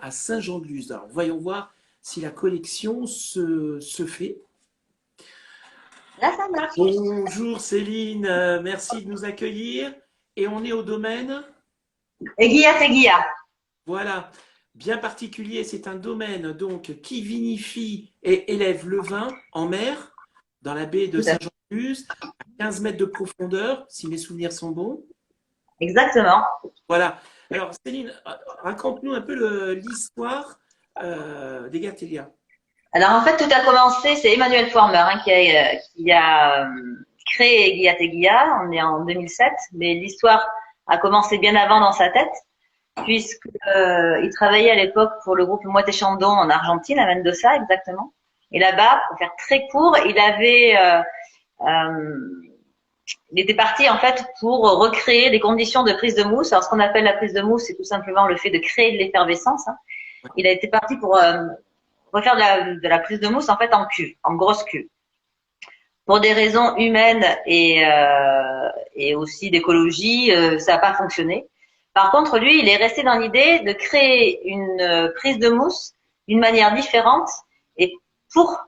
à Saint-Jean-de-Luz. Alors, voyons voir si la connexion se fait. Là, ça marche. Bonjour Céline, merci de nous accueillir. Et on est au domaine, Aiguilla, aiguilla. voilà, bien particulier. C'est un domaine donc qui vinifie et élève le vin en mer dans la baie de Tout à fait. Saint-Jean-de-Luz à 15 mètres de profondeur, si mes souvenirs sont bons. Exactement. Voilà. Alors Céline, raconte-nous un peu l'histoire des Gatelia. Alors, en fait, tout a commencé, c'est Emmanuel Former qui a créé Aiguilla Aiguilla. On est en 2007, mais l'histoire a commencé bien avant dans sa tête, puisque il travaillait à l'époque pour le groupe Moët et Chandon en Argentine, à Mendoza exactement. Et là-bas, pour faire très court, euh, il était parti en fait pour recréer des conditions de prise de mousse. Alors, ce qu'on appelle la prise de mousse, c'est tout simplement le fait de créer de l'effervescence, hein. Il a été parti pour refaire de la prise de mousse en fait en cuve, en grosse cuve. Pour des raisons humaines et aussi d'écologie, ça n'a pas fonctionné. Par contre, lui, il est resté dans l'idée de créer une prise de mousse d'une manière différente. Et pour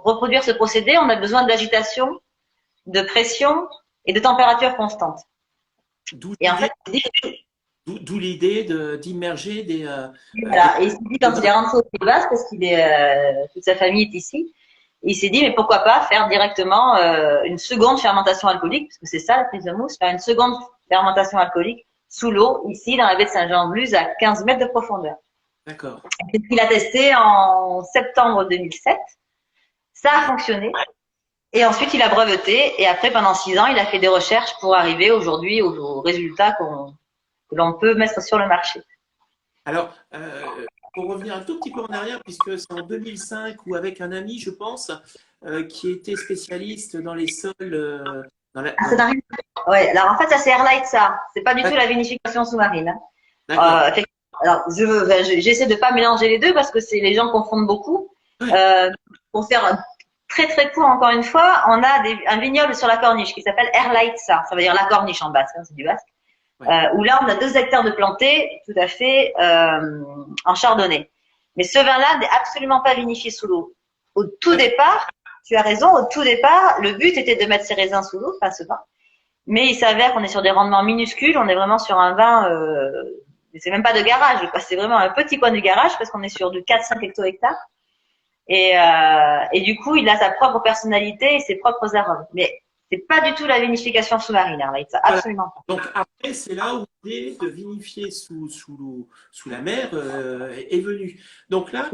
reproduire ce procédé, on a besoin d'agitation, de pression et de température constante. D'où Et en l'idée, fait, d'où l'idée d'immerger des voilà. Et il s'est dit, quand il est rentré au Pays Basque, parce qu'il est, toute sa famille est ici, il s'est dit, mais pourquoi pas faire directement une seconde fermentation alcoolique, parce que c'est ça la prise de mousse, faire une seconde fermentation alcoolique sous l'eau, ici, dans la baie de Saint-Jean-de-Luz, à 15 mètres de profondeur. D'accord. C'est ce qu'il a testé en septembre 2007. Ça a fonctionné. Et ensuite, il a breveté. Et après, pendant 6 ans, il a fait des recherches pour arriver aujourd'hui aux résultats que l'on peut mettre sur le marché. Alors, pour revenir un tout petit peu en arrière, puisque c'est en 2005 ou avec un ami, je pense, qui était spécialiste dans les sols, Ah, ça n'arrive pas. Ouais. Alors, en fait, ça, c'est Airlight, ça. C'est pas du tout Ouais, la vinification sous-marine, hein. d'accord. Alors, j'essaie de pas mélanger les deux parce que les gens confondent beaucoup. Ouais, Euh, pour faire très très court, encore une fois, on a un vignoble sur la Corniche qui s'appelle Airlight, ça veut dire la Corniche en basque, hein, c'est du basque. ouais. Où là, on a 2 hectares de plantés, tout à fait, en chardonnay. Mais ce vin-là n'est absolument pas vinifié sous l'eau. Au tout D'accord. départ, tu as raison, au tout départ, le but était de mettre ces raisins sous l'eau, enfin ce vin. Mais il s'avère qu'on est sur des rendements minuscules, on est vraiment sur un vin, c'est même pas de garage, c'est vraiment un petit coin du garage parce qu'on est sur du 4-5 hecto-hectares. Et du coup, il a sa propre personnalité et ses propres arômes. Mais c'est pas du tout la vinification sous-marine, hein, ça, Voilà. absolument pas. Donc après, c'est là où l'idée de vinifier sous l'eau, sous la mer est venue. Donc là,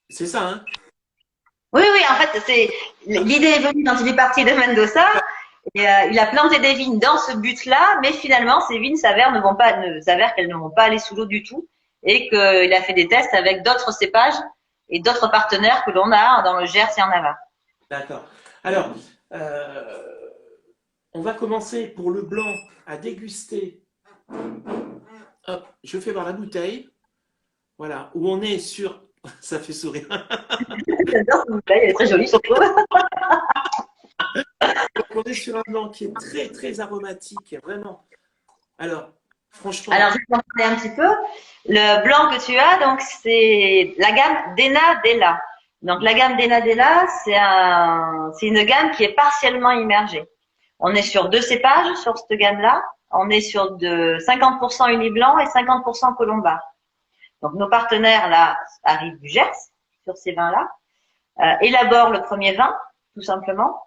c'est ça, hein? Oui, oui, en fait, l'idée est venue quand il est parti de Mendoza. Et, il a planté des vignes dans ce but-là, mais finalement, ces vignes s'avèrent qu'elles ne vont pas aller sous l'eau du tout, et qu'il a fait des tests avec d'autres cépages et d'autres partenaires que l'on a dans le Gers et en Navarre. D'accord. Alors, euh, on va commencer pour le blanc à déguster. Hop, je fais voir la bouteille. Voilà, où on est sur. Ça fait sourire. J'adore cette bouteille, elle est très jolie surtout. On est sur un blanc qui est très très aromatique, vraiment. Alors, franchement, Alors, je vais t'en parler un petit peu. Le blanc que tu as, donc, c'est la gamme Dena Della. Donc, la gamme Dena Della, c'est une gamme qui est partiellement immergée. On est sur 2 cépages sur cette gamme-là. On est sur de 50% uni blanc et 50% colombar. Donc, nos partenaires, là, arrivent du Gers sur ces vins-là, élaborent le premier vin, tout simplement.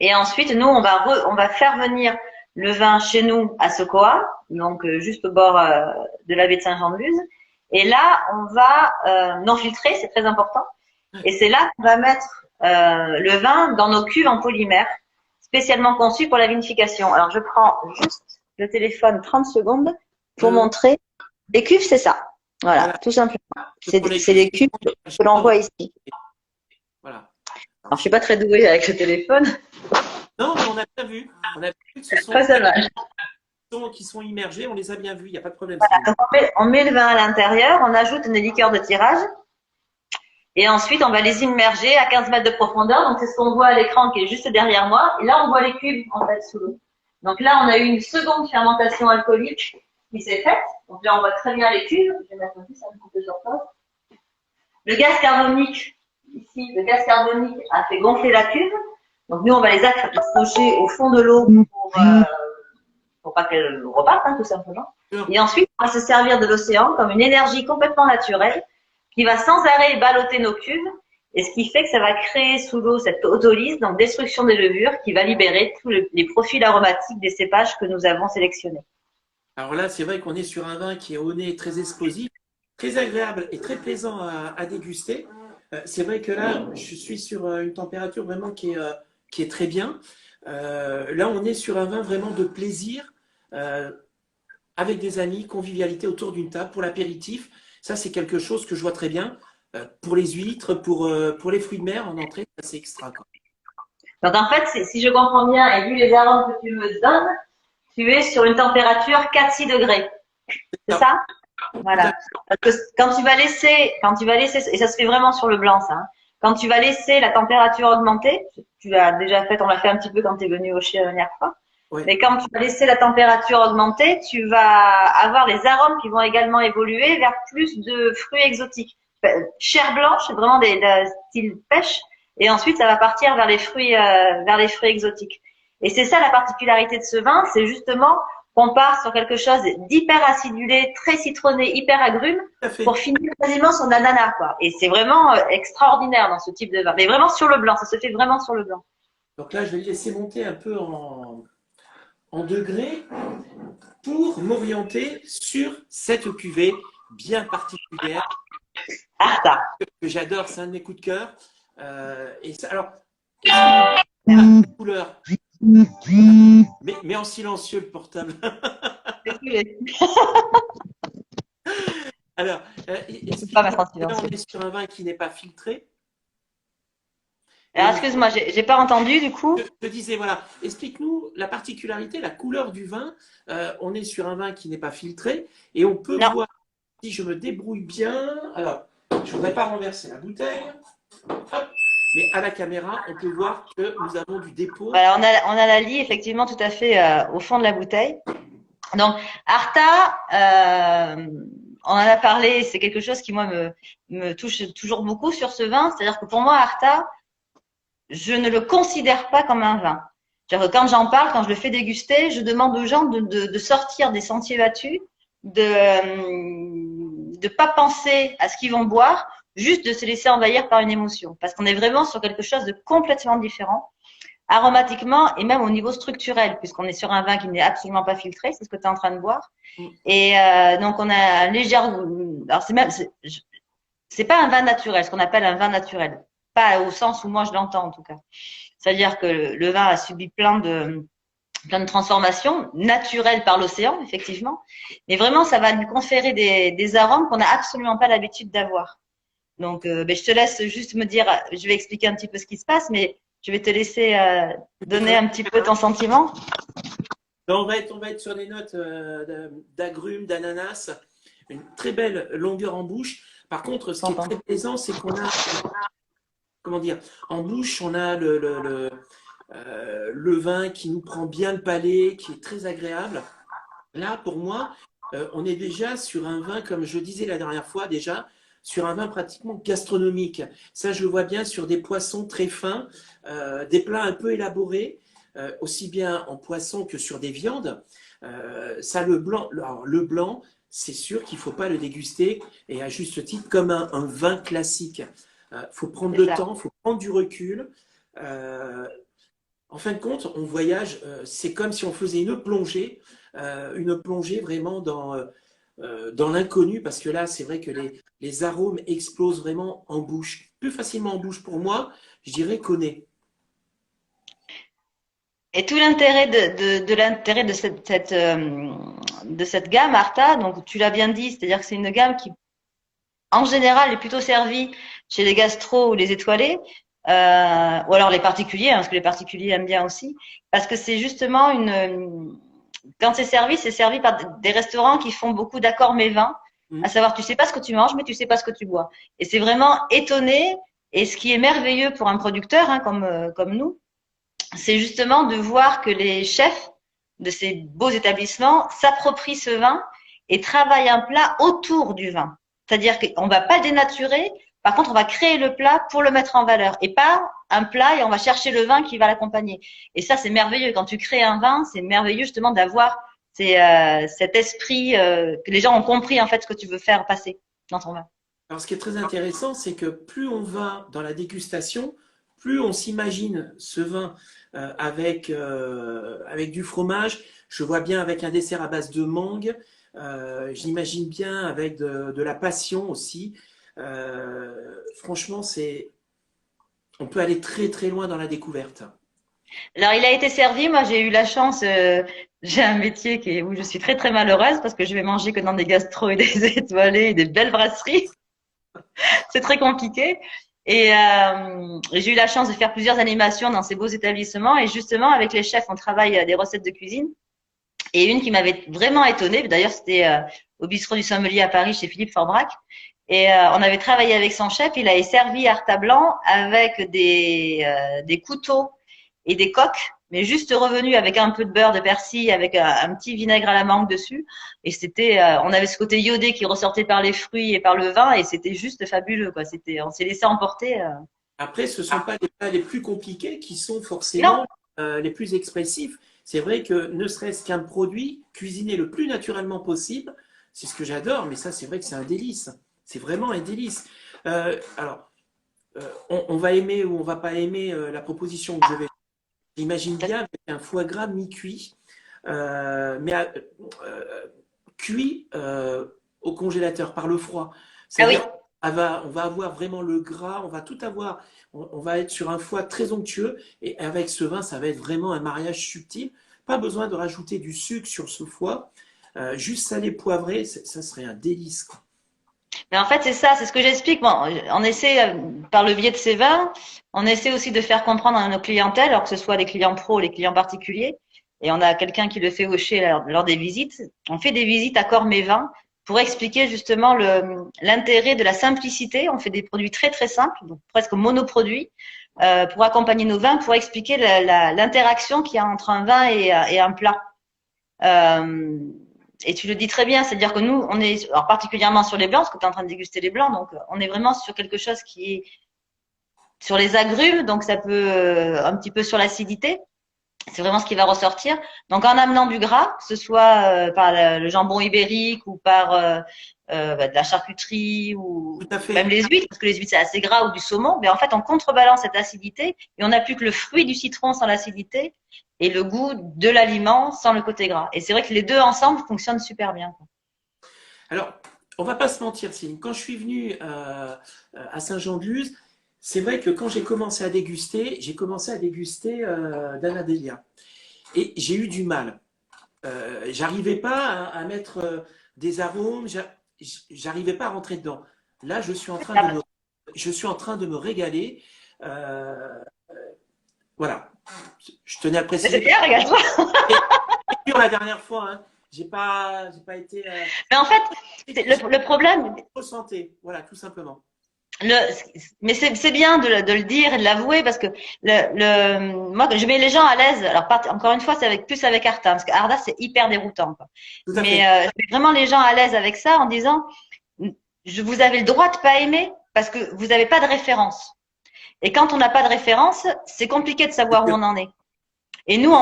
Et ensuite, nous, on va faire venir le vin chez nous à Socoa, donc juste au bord de la baie de Saint-Jean-de-Luz. Et là, on va non filtrer, c'est très important. Et c'est là qu'on va mettre le vin dans nos cuves en polymère, spécialement conçues pour la vinification. Alors, je prends juste le téléphone 30 secondes pour euh, montrer. Les cuves, c'est ça. Voilà, voilà, tout simplement. ce C'est sont les les cuves que l'on voit ici. Voilà. Alors, je suis pas très douée avec le téléphone. Non, mais on a bien vu. On a vu que ce sont Pas ça marche. qui sont immergés, on les a bien vus, il n'y a pas de problème, Voilà, Céline. donc on met le vin à l'intérieur, on ajoute une liqueur de tirage et ensuite on va les immerger à 15 mètres de profondeur. Donc c'est ce qu'on voit à l'écran qui est juste derrière moi. Et là on voit les cubes en fait sous l'eau. Donc là on a eu une seconde fermentation alcoolique qui s'est faite. Donc là, on voit très bien les cuves. Je vais mettre aussi, ça me coupe sur pause. Le gaz carbonique, ici, le gaz carbonique a fait gonfler la cuve. Donc nous, on va les accrocher au fond de l'eau pour pas qu'elles repartent, hein, tout simplement. Et ensuite, on va se servir de l'océan comme une énergie complètement naturelle qui va sans arrêt balloter nos cuves. Et ce qui fait que ça va créer sous l'eau cette autolyse, donc destruction des levures, qui va libérer tous les profils aromatiques des cépages que nous avons sélectionnés. Alors là, c'est vrai qu'on est sur un vin qui est au nez très explosif, très agréable et très plaisant à déguster. C'est vrai que là, je suis sur une température vraiment qui est très bien. Là, on est sur un vin vraiment de plaisir, avec des amis, convivialité autour d'une table pour l'apéritif. Ça, c'est quelque chose que je vois très bien. Pour les huîtres, pour les fruits de mer en entrée, ça, c'est extra, quoi. Donc en fait, si je comprends bien, et vu les arômes que tu me donnes, tu es sur une température 4-6 degrés. C'est ça? Voilà. Parce que quand tu vas laisser, et ça se fait vraiment sur le blanc, ça, hein, quand tu vas laisser la température augmenter, tu l'as déjà fait, on l'a fait un petit peu quand tu es venu au chien la dernière fois, Ouais. mais quand tu vas laisser la température augmenter, tu vas avoir les arômes qui vont également évoluer vers plus de fruits exotiques. Chair blanche, vraiment des style pêche, et ensuite ça va partir vers les fruits exotiques. Et c'est ça la particularité de ce vin, c'est justement qu'on part sur quelque chose d'hyper acidulé, très citronné, hyper agrume, pour finir quasiment son ananas, quoi. Et c'est vraiment extraordinaire dans ce type de vin. Mais vraiment sur le blanc, ça se fait vraiment sur le blanc. Donc là, je vais le laisser monter un peu en degrés pour m'orienter sur cette cuvée bien particulière. Arta. Que j'adore, c'est un de mes coups de cœur. Et ça, alors, la couleur. Mais en silencieux le portable. Alors, pas mettre en là, silencieux. on est sur un vin qui n'est pas filtré. Alors, excuse-moi, j'ai pas entendu du coup. Je disais, voilà, explique-nous la particularité, la couleur du vin. On est sur un vin qui n'est pas filtré et on peut voir, si je me débrouille bien, alors, je ne voudrais pas renverser la bouteille, hop, mais à la caméra, on peut voir que nous avons du dépôt. Voilà, on a la lie effectivement tout à fait au fond de la bouteille. Donc, Arta, on en a parlé, c'est quelque chose qui, moi, me touche toujours beaucoup sur ce vin. C'est-à-dire que pour moi, Arta, je ne le considère pas comme un vin. C'est-à-dire que quand j'en parle, quand je le fais déguster, je demande aux gens de sortir des sentiers battus, de pas penser à ce qu'ils vont boire, juste de se laisser envahir par une émotion. Parce qu'on est vraiment sur quelque chose de complètement différent, aromatiquement et même au niveau structurel, puisqu'on est sur un vin qui n'est absolument pas filtré, c'est ce que tu es en train de boire. Et donc, on a un léger… Alors, c'est pas un vin naturel, ce qu'on appelle un vin naturel. Pas au sens où moi je l'entends en tout cas. C'est-à-dire que le vin a subi plein de transformations naturelles par l'océan, effectivement. Mais vraiment, ça va lui conférer des arômes qu'on n'a absolument pas l'habitude d'avoir. Donc, je te laisse juste me dire, je vais expliquer un petit peu ce qui se passe, mais je vais te laisser donner un petit peu ton sentiment. On va être sur des notes d'agrumes, d'ananas, une très belle longueur en bouche. Par contre, ce qui est très plaisant, c'est qu'on a, comment dire, en bouche, on a le vin qui nous prend bien le palais, qui est très agréable. Là, pour moi, on est déjà sur un vin, comme je disais la dernière fois, déjà sur un vin pratiquement gastronomique. Ça, je le vois bien sur des poissons très fins, des plats un peu élaborés, aussi bien en poisson que sur des viandes. Ça, le blanc, c'est sûr qu'il ne faut pas le déguster, et à juste titre, comme un vin classique. Faut prendre le temps, faut prendre du recul. En fin de compte, on voyage, c'est comme si on faisait une plongée vraiment dans l'inconnu, parce que là, c'est vrai que les arômes explosent vraiment en bouche. Plus facilement en bouche pour moi, je dirais qu'au nez. Et tout l'intérêt de cette gamme Arta, donc tu l'as bien dit, c'est-à-dire que c'est une gamme qui, en général, est plutôt servie chez les gastros ou les étoilés, ou alors les particuliers, hein, parce que les particuliers aiment bien aussi, parce que c'est justement quand c'est servi par des restaurants qui font beaucoup d'accords mets vins, à savoir tu sais pas ce que tu manges, mais tu sais pas ce que tu bois. Et c'est vraiment étonné, et ce qui est merveilleux pour un producteur, hein, comme nous, c'est justement de voir que les chefs de ces beaux établissements s'approprient ce vin et travaille un plat autour du vin. C'est-à-dire qu'on ne va pas le dénaturer, par contre, on va créer le plat pour le mettre en valeur et pas un plat et on va chercher le vin qui va l'accompagner. Et ça, c'est merveilleux. Quand tu crées un vin, c'est merveilleux justement d'avoir cet esprit que les gens ont compris en fait ce que tu veux faire passer dans ton vin. Alors, ce qui est très intéressant, c'est que plus on va dans la dégustation, plus on s'imagine ce vin avec du fromage. Je vois bien avec un dessert à base de mangue. J'imagine bien avec de la passion aussi. Franchement, on peut aller très très loin dans la découverte. Alors, il a été servi. Moi, j'ai eu la chance. J'ai un métier où je suis très très malheureuse parce que je vais manger que dans des gastros et des étoilés et des belles brasseries. C'est très compliqué. Et j'ai eu la chance de faire plusieurs animations dans ces beaux établissements. Et justement, avec les chefs, on travaille des recettes de cuisine. Et une qui m'avait vraiment étonnée, d'ailleurs, c'était au bistrot du Sommelier à Paris chez Philippe Forbrac. Et on avait travaillé avec son chef. Il avait servi Art à blanc avec des couteaux et des coques, mais juste revenu avec un peu de beurre de persil, avec un petit vinaigre à la mangue dessus. Et c'était, on avait ce côté iodé qui ressortait par les fruits et par le vin, et c'était juste fabuleux, quoi. On s'est laissé emporter. Après, ce ne sont pas les plats les plus compliqués qui sont Non, forcément les plus expressifs. C'est vrai que ne serait-ce qu'un produit cuisiné le plus naturellement possible, c'est ce que j'adore, mais ça, c'est vrai que c'est un délice. C'est vraiment un délice. Alors, on va aimer ou on va pas aimer la proposition que je vais. J'imagine bien avec un foie gras mi-cuit, mais cuit au congélateur par le froid. ah oui. C'est-à-dire on va avoir vraiment le gras, on va tout avoir, on va être sur un foie très onctueux et avec ce vin, ça va être vraiment un mariage subtil. Pas besoin de rajouter du sucre sur ce foie, juste salé poivré, ça serait un délice, quoi. Mais en fait, c'est ça, c'est ce que j'explique. Bon, on essaie, par le biais de ces vins, on essaie aussi de faire comprendre à nos clientèles, alors que ce soit les clients pros ou les clients particuliers. Et on a quelqu'un qui le fait hocher lors des visites. On fait des visites à corps mes vins pour expliquer justement l'intérêt de la simplicité. On fait des produits très très simples, donc presque monoproduits, pour accompagner nos vins, pour expliquer l'interaction qu'il y a entre un vin et un plat. Et tu le dis très bien, c'est-à-dire que nous, on est, alors particulièrement sur les blancs, parce que tu es en train de déguster les blancs, donc on est vraiment sur quelque chose qui est sur les agrumes, donc ça peut un petit peu sur l'acidité. C'est vraiment ce qui va ressortir. Donc en amenant du gras, que ce soit par le jambon ibérique ou par de la charcuterie ou Tout à fait. même les huîtres, parce que les huîtres c'est assez gras ou du saumon, mais en fait on contrebalance cette acidité et on n'a plus que le fruit du citron sans l'acidité et le goût de l'aliment sans le côté gras. Et c'est vrai que les deux ensemble fonctionnent super bien. Alors, on va pas se mentir, Céline. Quand je suis venu à Saint-Jean-de-Luz, c'est vrai que quand j'ai commencé à déguster d'Anadelia. Et j'ai eu du mal. J'arrivais pas à mettre des arômes, j'arrivais pas à rentrer dedans. Là, je suis en train de me régaler. Euh, voilà. Je tenais à le Mais c'est préciser. bien, regarde-toi. Et la dernière fois, hein, j'ai pas été Mais en fait, le problème, ressenti. Voilà, tout simplement. mais c'est bien de le dire et de l'avouer parce que moi je mets les gens à l'aise. Alors encore une fois, c'est plus avec Arta parce que Arda c'est hyper déroutant, quoi. Tout à Mais fait. je mets vraiment les gens à l'aise avec ça en disant vous avez le droit de pas aimer parce que vous n'avez pas de référence. Et quand on n'a pas de référence, c'est compliqué de savoir où on en est. Et nous,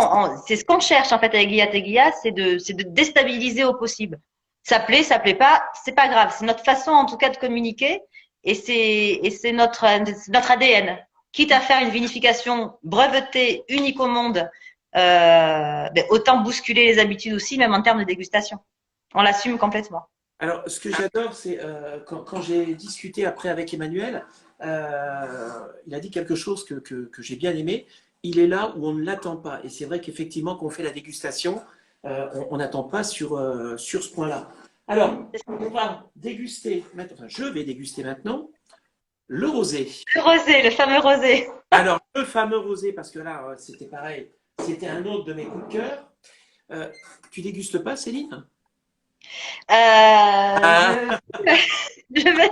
c'est ce qu'on cherche en fait avec Guilla Teguilla, c'est de déstabiliser au possible. Ça plaît pas, c'est pas grave. C'est notre façon en tout cas de communiquer et c'est notre ADN. Quitte à faire une vinification brevetée, unique au monde, autant bousculer les habitudes aussi, même en termes de dégustation. On l'assume complètement. Alors, ce que j'adore, c'est quand j'ai discuté après avec Emmanuel, il a dit quelque chose que j'ai bien aimé. Il est là où on ne l'attend pas. Et c'est vrai qu'effectivement, quand on fait la dégustation, on n'attend pas sur ce point-là. Alors, on va déguster maintenant, enfin, je vais déguster maintenant le rosé. Le rosé, le fameux rosé. Alors, le fameux rosé, parce que là, c'était pareil, c'était un autre de mes coups de cœur. Tu dégustes pas, Céline? Ah, Je vais,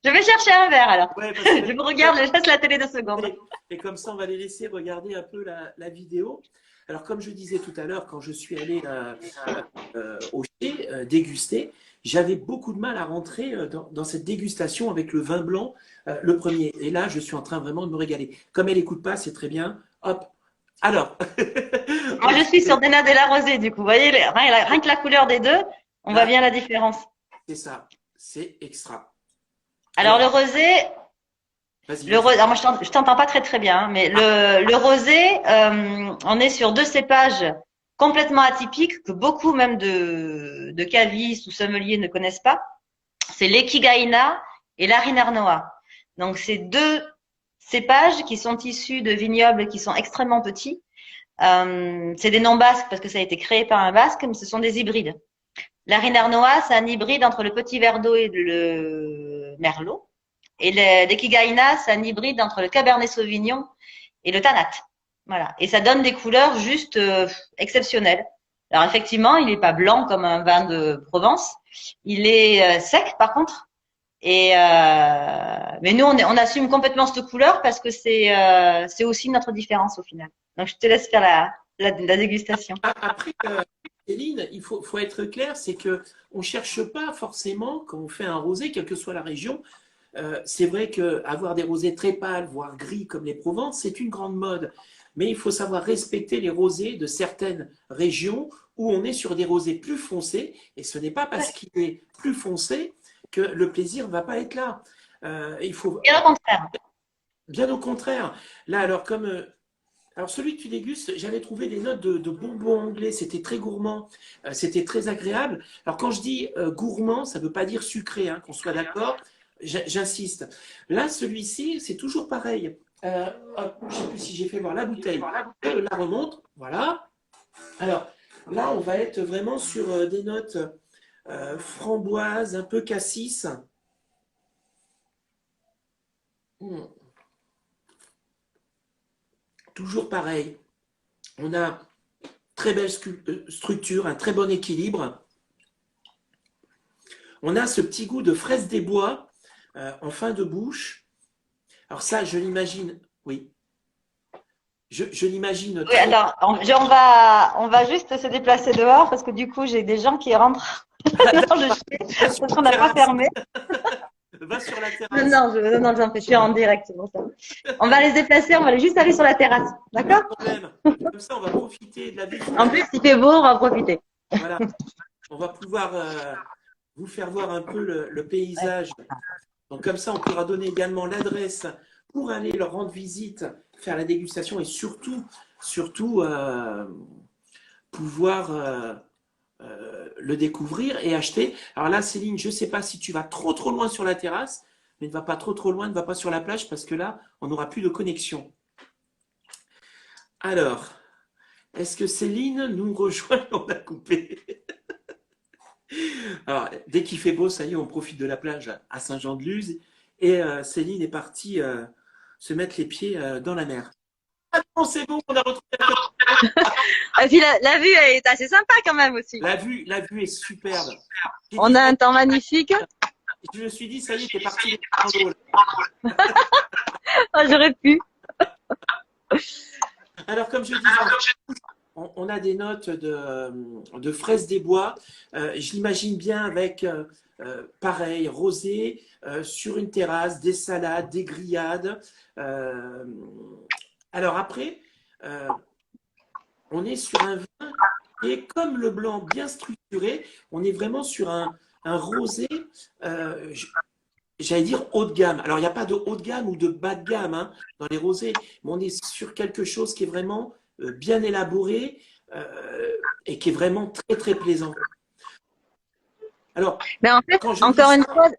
je vais chercher un verre alors. ouais, parce que Je vous regarde, je laisse la télé 2 secondes. et comme ça, on va les laisser regarder un peu la vidéo. Alors, comme je disais tout à l'heure, quand je suis allé au chai déguster, j'avais beaucoup de mal à rentrer dans cette dégustation avec le vin blanc, le premier. Et là, je suis en train vraiment de me régaler. Comme elle n'écoute pas, c'est très bien. Hop. Alors, Moi, je suis sur des Nadella rosé, du coup. Vous voyez, rien que la couleur des deux, on voit là, bien la différence. c'est ça. C'est extra. Alors, Alors, le rosé, vas-y, vas-y. alors moi, je t'entends pas très très bien, hein, mais le rosé, on est sur deux cépages complètement atypiques que beaucoup même de cavistes ou sommeliers ne connaissent pas. C'est l'Ekigaïna et l'Arinarnoa. Donc, c'est deux cépages qui sont issus de vignobles qui sont extrêmement petits. C'est des noms basques parce que ça a été créé par un basque, mais ce sont des hybrides. L'Arinarnoa, c'est un hybride entre le petit verre d'eau et le merlot. Et l'Ekigaïna, c'est un hybride entre le Cabernet Sauvignon et le Tanat. Voilà. Et ça donne des couleurs juste exceptionnelles. Alors effectivement, il n'est pas blanc comme un vin de Provence. Il est sec par contre. Et mais nous, on assume complètement cette couleur parce que c'est aussi notre différence au final. Donc je te laisse faire la dégustation. Après, Céline, il faut être clair, c'est que on cherche pas forcément, quand on fait un rosé, quelle que soit la région, c'est vrai qu'avoir des rosés très pâles, voire gris comme les Provences, c'est une grande mode. Mais il faut savoir respecter les rosés de certaines régions où on est sur des rosés plus foncés. Et ce n'est pas parce qu'il est plus foncé que le plaisir ne va pas être là. Il faut, Bien au contraire. bien au contraire. Là, alors, alors celui que tu dégustes, j'avais trouvé des notes de bonbons anglais, c'était très gourmand, c'était très agréable. Alors quand je dis gourmand, ça ne veut pas dire sucré, hein, qu'on soit d'accord, j'insiste. Là, celui-ci, c'est toujours pareil. Hop, je ne sais plus si j'ai fait voir la bouteille. La remonte, voilà. Alors là, on va être vraiment sur des notes framboises, un peu cassis. Hmm. Toujours pareil. On a très belle structure, un très bon équilibre. On a ce petit goût de fraise des bois en fin de bouche. Alors ça, je l'imagine, oui, je l'imagine Oui, très... alors on va juste se déplacer dehors parce que du coup j'ai des gens qui rentrent dans le chez Va sur parce la qu'on n'a pas terrasse, fermé. va sur la Non, terrasse, non, je suis en direct, c'est pour ça. On va les déplacer, on va juste aller sur la terrasse, pas de d'accord? problème. Comme ça, on va profiter de la vue sur En la plus, terrasse. il fait beau, on va profiter. Voilà, on va pouvoir vous faire voir un peu le Ouais. paysage. Donc comme ça, on pourra donner également l'adresse pour aller leur rendre visite, faire la dégustation et surtout pouvoir le découvrir et acheter. Alors là, Céline, je ne sais pas si tu vas trop loin sur la terrasse, mais ne va pas trop loin, ne va pas sur la plage parce que là, on n'aura plus de connexion. Alors, est-ce que Céline nous rejoint? On a coupé. Alors, dès qu'il fait beau, ça y est, on profite de la plage à Saint-Jean-de-Luz et Céline est partie se mettre les pieds dans la mer. Ah non, c'est bon, on a retrouvé la connexion. Et puis la vue elle est assez sympa quand même aussi. La vue est superbe. J'ai On dit, a ça y un temps magnifique. est, je me suis dit, ça y est, t'es parti dans l'eau, là. Oh, j'aurais pu. Alors, comme je disais, on a des notes de fraises des bois. Je l'imagine bien avec, pareil, rosé, sur une terrasse, des salades, des grillades. Euh, alors après, euh, on est sur un vin qui est comme le blanc, bien structuré. On est vraiment sur un rosé, euh, j'allais dire haut de gamme. Alors, il n'y a pas de haut de gamme ou de bas de gamme hein, dans les rosés, mais on est sur quelque chose qui est vraiment bien élaboré et qui est vraiment très plaisant. Alors, Mais en fait, quand je dis encore une ça, fois,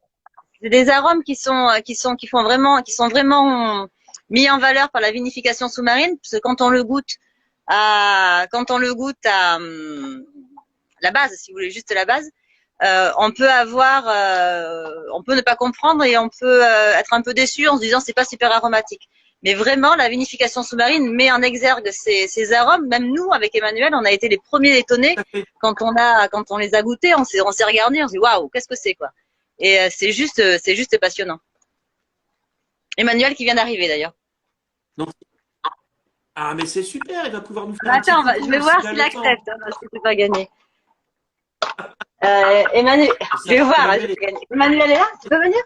c'est des arômes qui sont vraiment mis en valeur par la vinification sous-marine, parce que quand on le goûte à la base, si vous voulez juste la base, on peut ne pas comprendre et on peut être un peu déçu en se disant c'est pas super aromatique. Mais vraiment, la vinification sous-marine met en exergue ces arômes. Même nous, avec Emmanuel, on a été les premiers étonnés ça fait quand on les a goûtés. On s'est regardé, on s'est dit waouh, qu'est-ce que c'est quoi. Et c'est juste passionnant. Emmanuel qui vient d'arriver d'ailleurs. donc, Ah, mais c'est super, il va pouvoir nous faire Bah, un petit attends, coucou je vais voir s'il a s'il le temps. accepte, hein, parce que c'est pas gagné. Emmanuel, je Ça, vais voir, hein, je Emmanuel vais est... gagner. Emmanuel est là? Tu peux venir?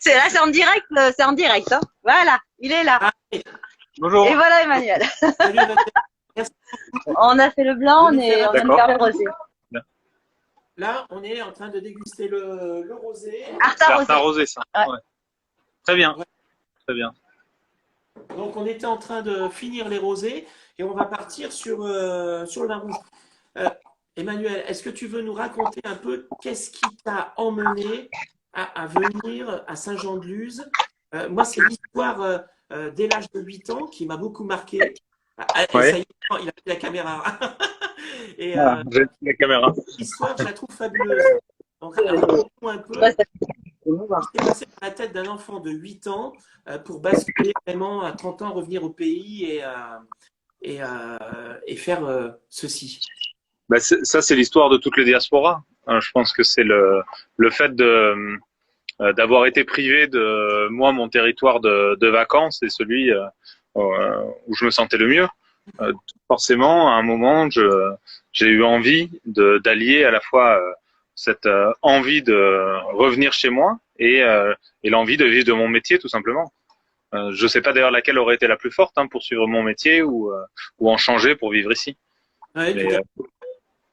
C'est en direct, c'est en direct, hein. Voilà, il est là. Ah, Et Bonjour. voilà Emmanuel. salut Emmanuel. Merci On a fait le de blanc, nous faire un on vient de D'accord. faire le rosé. Là, on est en train de déguster le rosé. Arta C'est rosé. Artin Rosé, ça. Ouais. Ouais. Très bien, Ouais. très bien. Donc, on était en train de finir les rosés et on va partir sur le vin rouge. Euh, Emmanuel, est-ce que tu veux nous raconter un peu qu'est-ce qui t'a emmené à venir à Saint-Jean-de-Luz? Moi, c'est l'histoire dès l'âge de 8 ans qui m'a beaucoup marqué. Et Ouais. ça y est, il a pris la caméra. Et Ah, j'ai la caméra. l'histoire, je la trouve fabuleuse. Donc, raconte-nous un peu ce qui s'est passé dans la tête d'un enfant de 8 ans pour basculer vraiment à 30 ans, revenir au pays et faire ceci. Bah, ça, c'est l'histoire de toutes les diasporas. Je pense que c'est le fait d'avoir été privé de moi, mon territoire de vacances et celui où je me sentais le mieux. Forcément, à un moment, j'ai eu envie d'allier à la fois cette envie de revenir chez moi et l'envie de vivre de mon métier, tout simplement. Je sais pas d'ailleurs laquelle aurait été la plus forte, hein, pour suivre mon métier ou en changer pour vivre ici. Ouais, tout Mais à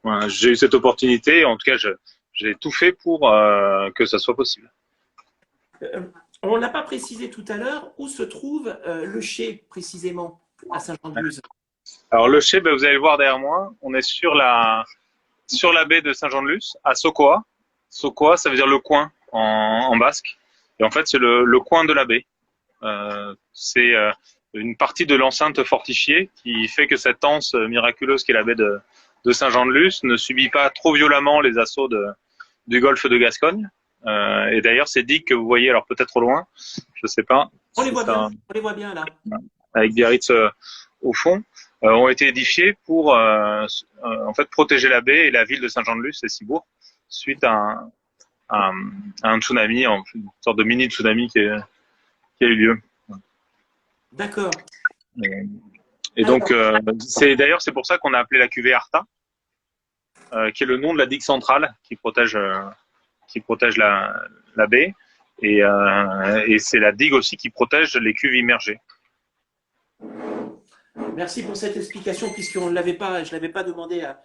voilà, j'ai eu cette opportunité. En tout cas, j'ai tout fait pour que ça soit possible. fait. On ne l'a pas précisé tout à l'heure, où se trouve le chai précisément à Saint-Jean-de-Luz. Alors le chai, ben, vous allez le voir derrière moi. On est sur la baie de Saint-Jean-de-Luz, à Sokoa. Sokoa, ça veut dire le coin en basque. Et en fait, c'est le coin de la baie. C'est une partie de l'enceinte fortifiée qui fait que cette anse miraculeuse qui est la baie de Saint-Jean-de-Luz ne subit pas trop violemment les assauts du golfe de Gascogne. Et d'ailleurs, ces digues que vous voyez, alors peut-être au loin, je sais pas, On les si voit bien, ça, on les voit bien là. avec Biarritz au fond, ont été édifiées pour en fait protéger la baie et la ville de Saint-Jean-de-Luz et Cibourg suite à, à un tsunami, une sorte de mini tsunami qui a eu lieu. D'accord. Et Alors, donc, c'est pour ça qu'on a appelé la cuvée Arta, qui est le nom de la digue centrale qui protège la baie. Et c'est la digue aussi qui protège les cuves immergées. merci pour cette explication, puisqu'on ne l'avait pas, je ne l'avais pas demandé à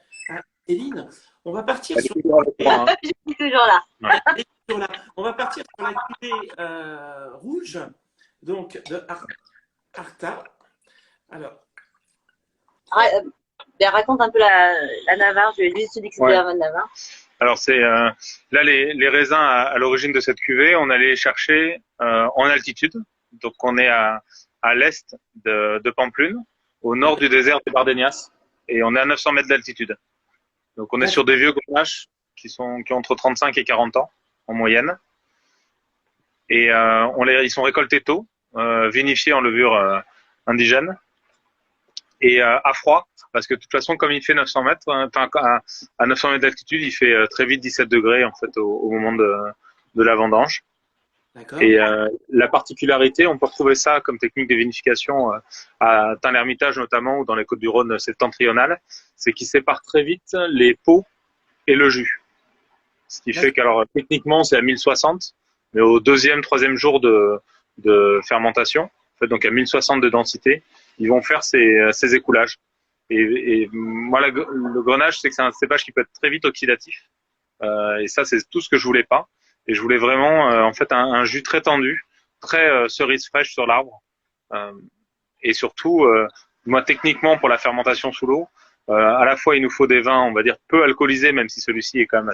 Céline. On va partir Elle sur est toujours avec moi, hein. Je suis toujours là. on va partir sur la cuvée rouge, donc de Arta. Alors, Raconte un peu la Navarre. Je lui ai dit que c'était Ouais. la Navarre. Alors c'est là les raisins à l'origine de cette cuvée, on allait les chercher en altitude. Donc on est à l'est de Pampelune, au nord du désert de Bardenas, et on est à 900 mètres d'altitude. Donc on est sur des vieux grenaches qui ont entre 35 et 40 ans en moyenne, et ils sont récoltés tôt, vinifiés en levure indigène et à froid. Parce que de toute façon, comme il fait 900 mètres, à 900 mètres d'altitude, il fait très vite 17 degrés en fait au moment de la vendange. d'accord. Et la particularité, on peut retrouver ça comme technique de vinification à Tain-l'Hermitage notamment ou dans les Côtes-du-Rhône septentrionales, c'est qu'il sépare très vite les peaux et le jus. Ce qui fait qu'alors techniquement c'est à 1060, mais au deuxième, troisième jour de fermentation, en fait, donc à 1060 de densité, ils vont faire ces écoulages. Et moi, le grenache, c'est que c'est un cépage qui peut être très vite oxydatif. Et ça, c'est tout ce que je voulais pas. Et je voulais vraiment, en fait, un jus très tendu, très cerise fraîche sur l'arbre. Euh, et surtout, moi, techniquement, pour la fermentation sous l'eau, à la fois, il nous faut des vins, on va dire, peu alcoolisés, même si celui-ci est quand même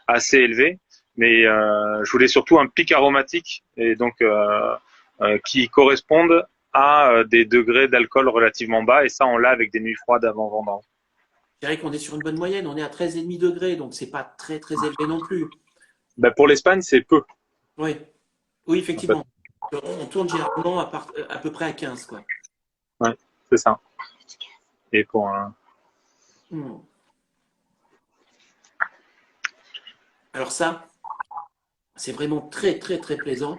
assez élevé. Mais je voulais surtout un pic aromatique et donc qui corresponde à des degrés d'alcool relativement bas. Et ça, on l'a avec des nuits froides avant vendange. Je dirais qu'on est sur une bonne moyenne. On est à 13,5 degrés, donc c'est pas très très élevé non plus. Ben, pour l'Espagne, c'est peu. Oui, oui, En fait. effectivement. On tourne généralement à peu près à 15, quoi. Ouais, c'est ça. Et pour un... Hmm. Alors ça, c'est vraiment très très très plaisant.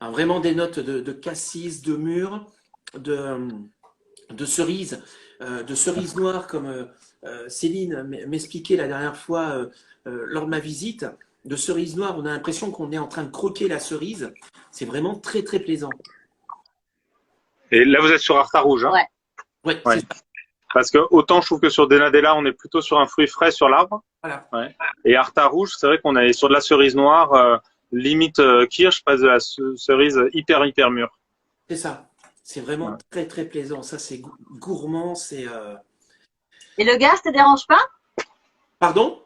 hein, vraiment des notes de cassis, de mûre, de cerises, de cerises noires, comme Céline m'expliquait la dernière fois lors de ma visite. De cerises noires, on a l'impression qu'on est en train de croquer la cerise. C'est vraiment très, très plaisant. Et là, vous êtes sur Arta rouge, hein? Ouais. Ouais, Ouais. c'est ça. Parce que autant je trouve que sur Denadella, on est plutôt sur un fruit frais sur l'arbre. Voilà. Ouais. Et Arta rouge, c'est vrai qu'on est sur de la cerise noire, limite kirsch, pas de la cerise hyper, hyper mûre. C'est ça. C'est vraiment Ouais. très, très plaisant. Ça, c'est gourmand. C'est. Et le gaz te dérange pas? Pardon?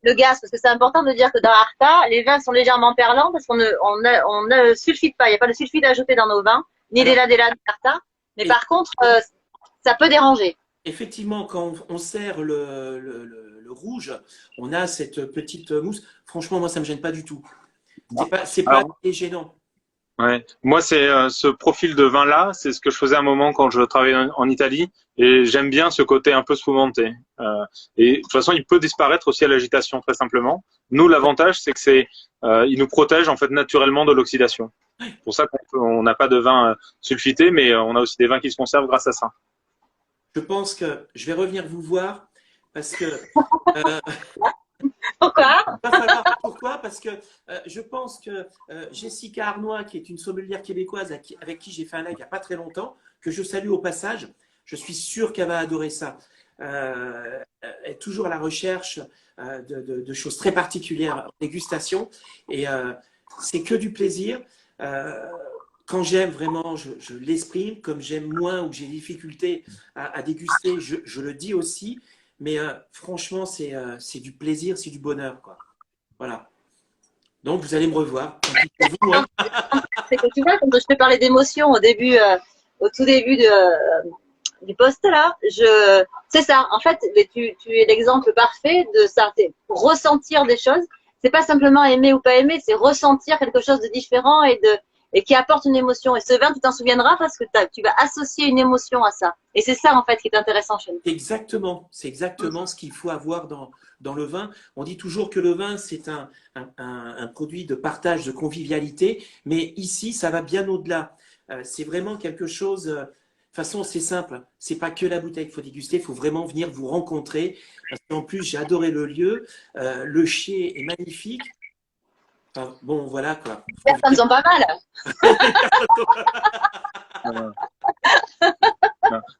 Le gaz, parce que c'est important de dire que dans Arta, les vins sont légèrement perlants parce qu'on ne sulfite pas. Il n'y a pas de sulfite ajouté dans nos vins, ni Alors, des ni Arta. Mais et- par contre, ça peut déranger. effectivement, quand on sert le rouge, on a cette petite mousse. Franchement, moi, ça me gêne pas du tout. C'est pas Alors, gênant. ouais. Moi, c'est ce profil de vin-là, c'est ce que je faisais à un moment quand je travaillais en Italie, et j'aime bien ce côté un peu spumanté. Et de toute façon, il peut disparaître aussi à l'agitation, très simplement. Nous, l'avantage, c'est que il nous protège en fait naturellement de l'oxydation. C'est pour ça qu'on n'a pas de vin sulfité, mais on a aussi des vins qui se conservent grâce à ça. Je pense que je vais revenir vous voir parce que Pourquoi? va falloir. Pourquoi? Parce que je pense que Jessica Arnois, qui est une sommelière québécoise avec qui j'ai fait un live il n'y a pas très longtemps, que je salue au passage, je suis sûr qu'elle va adorer ça. Elle est toujours à la recherche de choses très particulières en dégustation et c'est que du plaisir. Quand j'aime vraiment, je l'exprime. Comme j'aime moins ou j'ai des difficultés à déguster, je le dis aussi. Mais franchement, c'est du plaisir, c'est du bonheur, quoi. Voilà. Donc, vous allez me revoir. Vous, hein. C'est que tu vois, quand je te parlais d'émotion au tout début du poste là, c'est ça. En fait, tu es l'exemple parfait de ça. Ressentir des choses. C'est pas simplement aimer ou pas aimer, c'est ressentir quelque chose de différent et qui apporte une émotion. Et ce vin, tu t'en souviendras parce que tu vas associer une émotion à ça. Et c'est ça, en fait, qui est intéressant chez nous. Exactement. C'est exactement ce qu'il faut avoir dans le vin. On dit toujours que le vin, c'est un produit de partage, de convivialité. Mais ici, ça va bien au-delà. C'est vraiment quelque chose. De toute façon, c'est simple. C'est pas que la bouteille qu'il faut déguster. Il faut vraiment venir vous rencontrer. Parce qu'en plus, j'ai adoré le lieu. Le chier est magnifique. Enfin, bon, voilà quoi. Les personnes sont pas mal.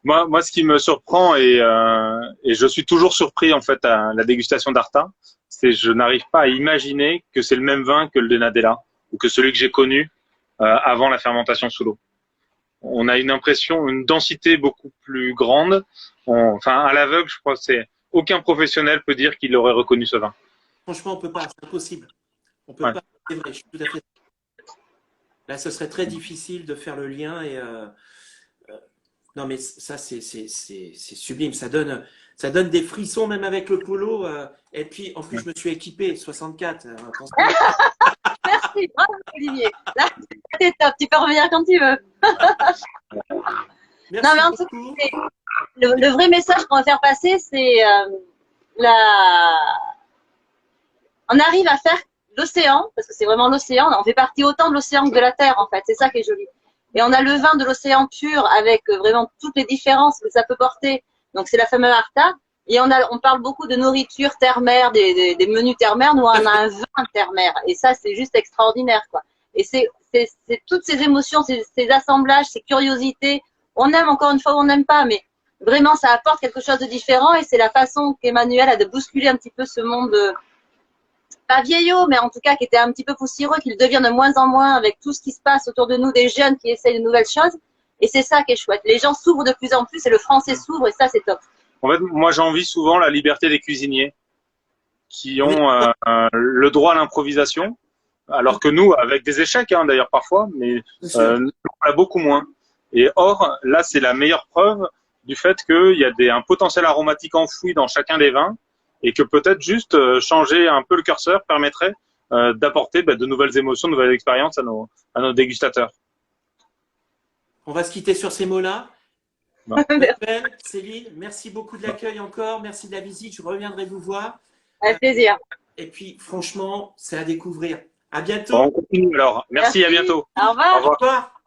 Moi, ce qui me surprend et je suis toujours surpris en fait à la dégustation d'Arta, c'est je n'arrive pas à imaginer que c'est le même vin que le Denadella ou que celui que j'ai connu avant la fermentation sous l'eau. On a une impression, une densité beaucoup plus grande. Enfin, à l'aveugle, je crois que aucun professionnel peut dire qu'il aurait reconnu ce vin. Franchement, on peut pas. C'est impossible. On peut Ouais. pas. C'est vrai. Je suis tout à fait. Là, ce serait très difficile de faire le lien et non, mais ça, c'est sublime. Ça donne des frissons même avec le polo. Et puis, en plus, je me suis équipé 64. Merci, bravo Olivier. Là, c'est top. Tu peux revenir quand tu veux. Merci Non, mais en tout beaucoup. cas, le vrai message qu'on va faire passer, c'est on arrive à faire l'océan, parce que c'est vraiment l'océan. On fait partie autant de l'océan que de la terre, en fait. C'est ça qui est joli. Et on a le vin de l'océan pur avec vraiment toutes les différences que ça peut porter. Donc, c'est la fameuse Arta. Et on parle beaucoup de nourriture terre-mer, des menus terre-mer. Nous, on a un vin terre-mer. Et ça, c'est juste extraordinaire, quoi. Et c'est toutes ces émotions, ces assemblages, ces curiosités. On aime, encore une fois, on n'aime pas, mais vraiment, ça apporte quelque chose de différent. Et c'est la façon qu'Emmanuel a de bousculer un petit peu ce monde, pas vieillot, mais en tout cas qui était un petit peu poussiéreux, qu'il devient de moins en moins avec tout ce qui se passe autour de nous, des jeunes qui essayent de nouvelles choses. Et c'est ça qui est chouette. Les gens s'ouvrent de plus en plus et le français s'ouvre et ça, c'est top. En fait, moi, j'envie souvent la liberté des cuisiniers qui ont le droit à l'improvisation, alors que nous, avec des échecs hein, d'ailleurs parfois, mais on a beaucoup moins. Et or, là, c'est la meilleure preuve du fait qu'il y a un potentiel aromatique enfoui dans chacun des vins et que peut-être juste changer un peu le curseur permettrait d'apporter de nouvelles émotions, de nouvelles expériences à nos dégustateurs. On va se quitter sur ces mots-là. Bon. Céline, merci beaucoup de l'accueil encore. Merci de la visite. Je reviendrai vous voir. Avec plaisir. Et puis, franchement, c'est à découvrir. À bientôt. Bon, on continue alors. Merci, à bientôt. Au revoir. Au revoir. Au revoir.